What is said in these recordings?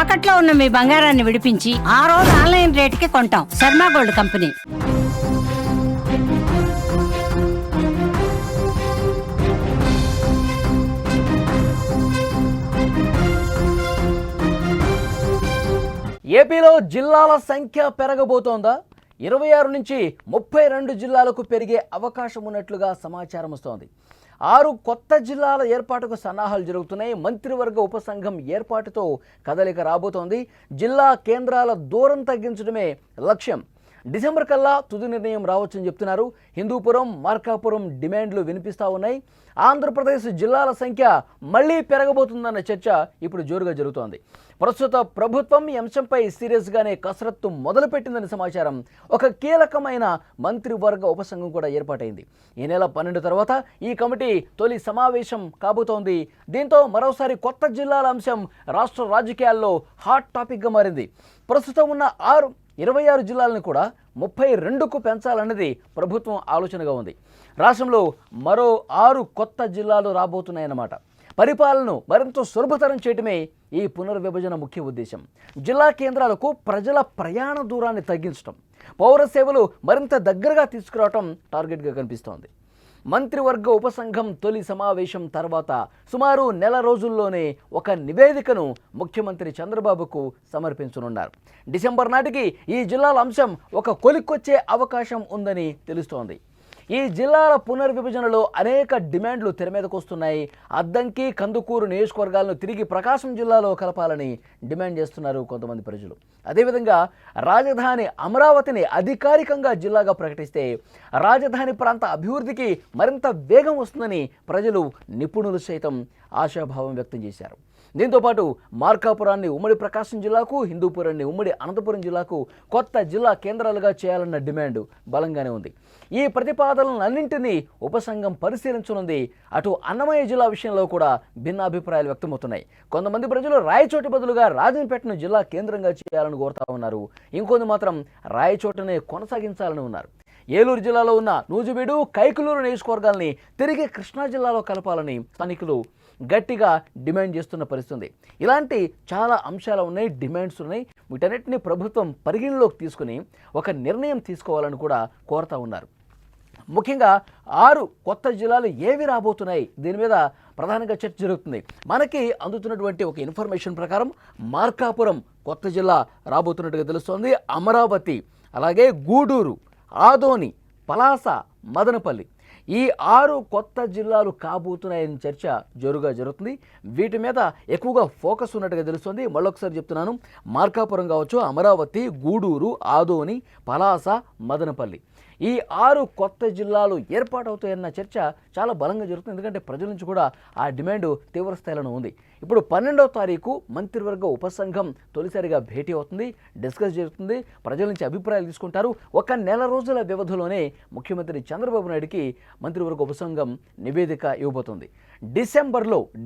తాకట్లో ఉన్న మీ బంగారాన్ని విడిపించి ఆ రోజు ఆన్లైన్ రేటుకి కొంటాం. Sharma gold company. ఏపీలో జిల్లాల సంఖ్య పెరగబోతోందా? 26 నుంచి 32 జిల్లాలకు పెరిగే అవకాశం ఉన్నట్లుగా సమాచారం వస్తోంది. 6 కొత్త జిల్లాల ఏర్పాటుకు సన్నాహాలు జరుగుతున్నాయి. మంత్రివర్గ ఉపసంఘం ఏర్పాటుతో కదలిక రాబోతోంది. జిల్లా కేంద్రాల దూరం తగ్గించడమే లక్ష్యం. డిసెంబర్ కల్లా తుది నిర్ణయం రావచ్చని చెప్తున్నారు. హిందూపురం, మార్కాపురం డిమాండ్లు వినిపిస్తూ ఉన్నాయి. ఆంధ్రప్రదేశ్ జిల్లాల సంఖ్య మళ్లీ పెరగబోతుందన్న చర్చ ఇప్పుడు జోరుగా జరుగుతోంది. ప్రస్తుత ప్రభుత్వం ఈ అంశంపై సీరియస్గానే కసరత్తు మొదలుపెట్టిందని సమాచారం. ఒక కీలకమైన మంత్రివర్గ ఉపసంఘం కూడా ఏర్పాటైంది. ఈ నెల 12 తర్వాత ఈ కమిటీ తొలి సమావేశం కాబోతోంది. దీంతో మరోసారి కొత్త జిల్లాల అంశం రాష్ట్ర రాజకీయాల్లో హాట్ టాపిక్గా మారింది. ప్రస్తుతం ఉన్న 26 జిల్లాలను కూడా 32కు పెంచాలన్నది ప్రభుత్వం ఆలోచనగా ఉంది. రాష్ట్రంలో మరో 6 కొత్త జిల్లాలు రాబోతున్నాయన్నమాట. పరిపాలనను మరింత సులభతరం చేయటమే ఈ పునర్విభజన ముఖ్య ఉద్దేశం. జిల్లా కేంద్రాలకు ప్రజల ప్రయాణ దూరాన్ని తగ్గించడం, పౌర సేవలు మరింత దగ్గరగా తీసుకురావటం టార్గెట్గా కనిపిస్తోంది. మంత్రివర్గ ఉపసంఘం తొలి సమావేశం తర్వాత సుమారు నెల రోజుల్లోనే ఒక నివేదికను ముఖ్యమంత్రి చంద్రబాబుకు సమర్పించనున్నారు. డిసెంబర్ నాటికి ఈ జిల్లాల అంశం ఒక కొలిక్కొచ్చే అవకాశం ఉందని తెలుస్తోంది. ఈ జిల్లాల పునర్విభజనలో అనేక డిమాండ్లు తెర మీదకు వస్తున్నాయి. అద్దంకి, కందుకూరు నియోజకవర్గాలను తిరిగి ప్రకాశం జిల్లాలో కలపాలని డిమాండ్ చేస్తున్నారు కొంతమంది ప్రజలు. అదేవిధంగా రాజధాని అమరావతిని అధికారికంగా జిల్లాగా ప్రకటిస్తే రాజధాని ప్రాంత అభివృద్ధికి మరింత వేగం వస్తుందని ప్రజలు, నిపుణులు సైతం ఆశాభావం వ్యక్తం చేశారు. దీంతోపాటు మార్కాపురాన్ని ఉమ్మడి ప్రకాశం జిల్లాకు, హిందూపురాన్ని ఉమ్మడి అనంతపురం జిల్లాకు కొత్త జిల్లా కేంద్రాలుగా చేయాలన్న డిమాండ్ బలంగానే ఉంది. ఈ ప్రతిపాదనలన్నింటినీ ఉపసంఘం పరిశీలించనుంది. అటు అన్నమయ్య జిల్లా విషయంలో కూడా భిన్నాభిప్రాయాలు వ్యక్తమవుతున్నాయి. కొంతమంది ప్రజలు రాయచోటి బదులుగా రాజంపేటను జిల్లా కేంద్రంగా చేయాలని కోరుతా ఉన్నారు. ఇంకొంది మాత్రం రాయచోటనే కొనసాగించాలని ఉన్నారు. ఏలూరు జిల్లాలో ఉన్న నూజివీడు, కైకలూరు నియోజకవర్గాల్ని తిరిగి కృష్ణా జిల్లాలో కలపాలని స్థానికులు గట్టిగా డిమాండ్ చేస్తున్న పరిస్థితి. ఇలాంటి చాలా అంశాలు ఉన్నాయి, డిమాండ్స్ ఉన్నాయి. వీటన్నిటిని ప్రభుత్వం పరిగణలోకి తీసుకుని ఒక నిర్ణయం తీసుకోవాలని కూడా కోరుతా ఉన్నారు. ముఖ్యంగా 6 కొత్త జిల్లాలు ఏవి రాబోతున్నాయి, దీని మీద ప్రధానంగా చర్చ జరుగుతుంది. మనకి అందుతున్నటువంటి ఒక ఇన్ఫర్మేషన్ ప్రకారం మార్కాపురం కొత్త జిల్లా రాబోతున్నట్టుగా తెలుస్తోంది. అమరావతి, అలాగే గూడూరు, ఆదోని, పలాస, మదనపల్లి, ఈ 6 కొత్త జిల్లాలు కాబోతున్నాయని చర్చ జోరుగా జరుగుతుంది. వీటి మీద ఎక్కువగా ఫోకస్ ఉన్నట్టుగా తెలుస్తుంది. మళ్ళొకసారి చెప్తున్నాను, మార్కాపురం కావచ్చు, అమరావతి, గూడూరు, ఆదోని, పలాస, మదనపల్లి, ఈ 6 కొత్త జిల్లాలు ఏర్పాటవుతాయన్న చర్చ చాలా బలంగా జరుగుతుంది. ఎందుకంటే ప్రజల నుంచి కూడా ఆ డిమాండ్ తీవ్రస్థాయిలో ఉంది. ఇప్పుడు 12వ తారీఖు మంత్రివర్గ ఉపసంఘం తొలిసారిగా భేటీ అవుతుంది, డిస్కస్ జరుగుతుంది, ప్రజల నుంచి అభిప్రాయాలు తీసుకుంటారు. ఒక నెల రోజుల వ్యవధిలోనే ముఖ్యమంత్రి చంద్రబాబు నాయుడుకి మంత్రివర్గ ఉపసంఘం నివేదిక ఇవ్వబోతుంది.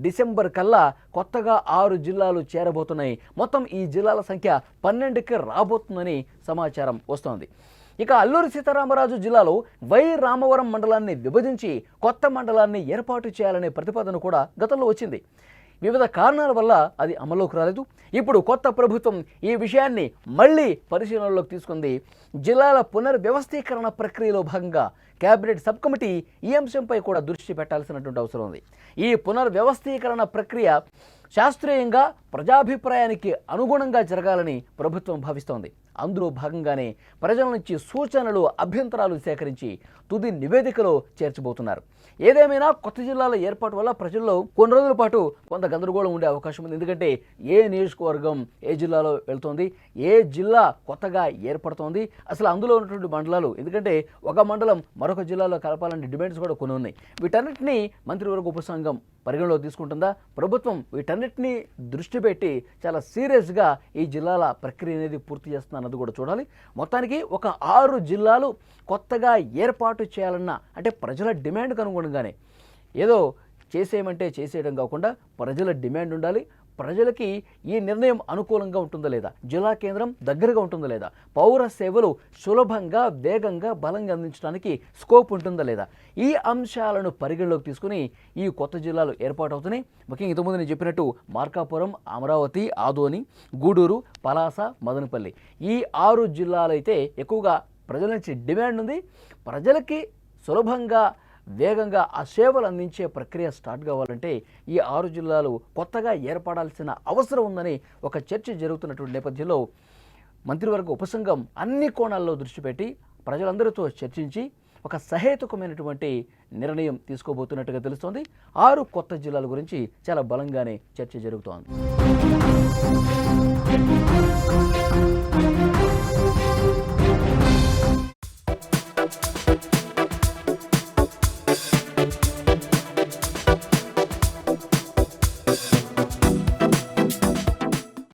డిసెంబర్ కల్లా కొత్తగా 6 జిల్లాలు చేరబోతున్నాయి. మొత్తం ఈ జిల్లాల సంఖ్య 12కి రాబోతుందని సమాచారం వస్తోంది. ఇక అల్లూరి సీతారామరాజు జిల్లాలో వై రామవరం మండలాన్ని విభజించి కొత్త మండలాన్ని ఏర్పాటు చేయాలనే ప్రతిపాదన కూడా గతంలో వచ్చింది. వివిధ కారణాల వల్ల అది అమల్లోకి రాలేదు. ఇప్పుడు కొత్త ప్రభుత్వం ఈ విషయాన్ని మళ్ళీ పరిశీలనలోకి తీసుకుంది. జిల్లాల పునర్వ్యవస్థీకరణ ప్రక్రియలో భాగంగా కేబినెట్ సబ్ కమిటీ ఈ అంశంపై కూడా దృష్టి పెట్టాల్సినటువంటి అవసరం ఉంది. ఈ పునర్వ్యవస్థీకరణ ప్రక్రియ శాస్త్రీయంగా ప్రజాభిప్రాయానికి అనుగుణంగా జరగాలని ప్రభుత్వం భావిస్తోంది. అందులో భాగంగానే ప్రజల నుంచి సూచనలు, అభ్యంతరాలు సేకరించి తుది నివేదికలో చేర్చబోతున్నారు. ఏదేమైనా కొత్త జిల్లాల ఏర్పాటు వల్ల ప్రజల్లో కొన్ని రోజుల పాటు కొంత గందరగోళం ఉండే అవకాశం ఉంది. ఎందుకంటే ఏ నియోజకవర్గం ఏ జిల్లాలో వెళ్తోంది, ఏ జిల్లా కొత్తగా ఏర్పడుతోంది, అసలు అందులో ఉన్నటువంటి మండలాలు, ఎందుకంటే ఒక మండలం మరొక జిల్లాలో కలపాలనే డిమాండ్స్ కూడా కొన్ని ఉన్నాయి. వీటన్నిటినీ మంత్రివర్గ ఉపసంఘం పరిగణలో తీసుకుంటుందా? ప్రభుత్వం వీటన్నిటినీ దృష్టి పెట్టి చాలా సీరియస్గా ఈ జిల్లాల ప్రక్రియ అనేది పూర్తి చేస్తుందన్నది కూడా చూడాలి. మొత్తానికి ఒక 6 జిల్లాలు కొత్తగా ఏర్పాటు చేయాలన్న, అంటే ప్రజల డిమాండ్కి అనుగుణంగానే ఏదో చేసేయమంటే చేసేయడం కాకుండా ప్రజల డిమాండ్ ఉండాలి, ప్రజలకి ఈ నిర్ణయం అనుకూలంగా ఉంటుందా లేదా, జిల్లా కేంద్రం దగ్గరగా ఉంటుందా లేదా, పౌర సేవలు సులభంగా వేగంగా బలంగా అందించడానికి స్కోప్ ఉంటుందా లేదా, ఈ అంశాలను పరిగణలోకి తీసుకుని ఈ కొత్త జిల్లాలు ఏర్పాటవుతున్నాయి. ముఖ్యంగా ఇంతకుముందు నేను చెప్పినట్టు మార్కాపురం, అమరావతి, ఆదోని, గూడూరు, పలాస, మదనపల్లి ఈ 6 జిల్లాలైతే ఎక్కువగా ప్రజల నుంచి డిమాండ్ ఉంది. ప్రజలకి సులభంగా వేగంగా ఆ సేవలు అందించే ప్రక్రియ స్టార్ట్ కావాలంటే ఈ 6 జిల్లాలు కొత్తగా ఏర్పడాల్సిన అవసరం ఉందని ఒక చర్చ జరుగుతున్నటువంటి నేపథ్యంలో మంత్రివర్గ ఉపసంఘం అన్ని కోణాల్లో దృష్టి పెట్టి ప్రజలందరితో చర్చించి ఒక సహేతుకమైనటువంటి నిర్ణయం తీసుకోబోతున్నట్టుగా తెలుస్తోంది. 6 కొత్త జిల్లాల గురించి చాలా బలంగానే చర్చ జరుగుతోంది.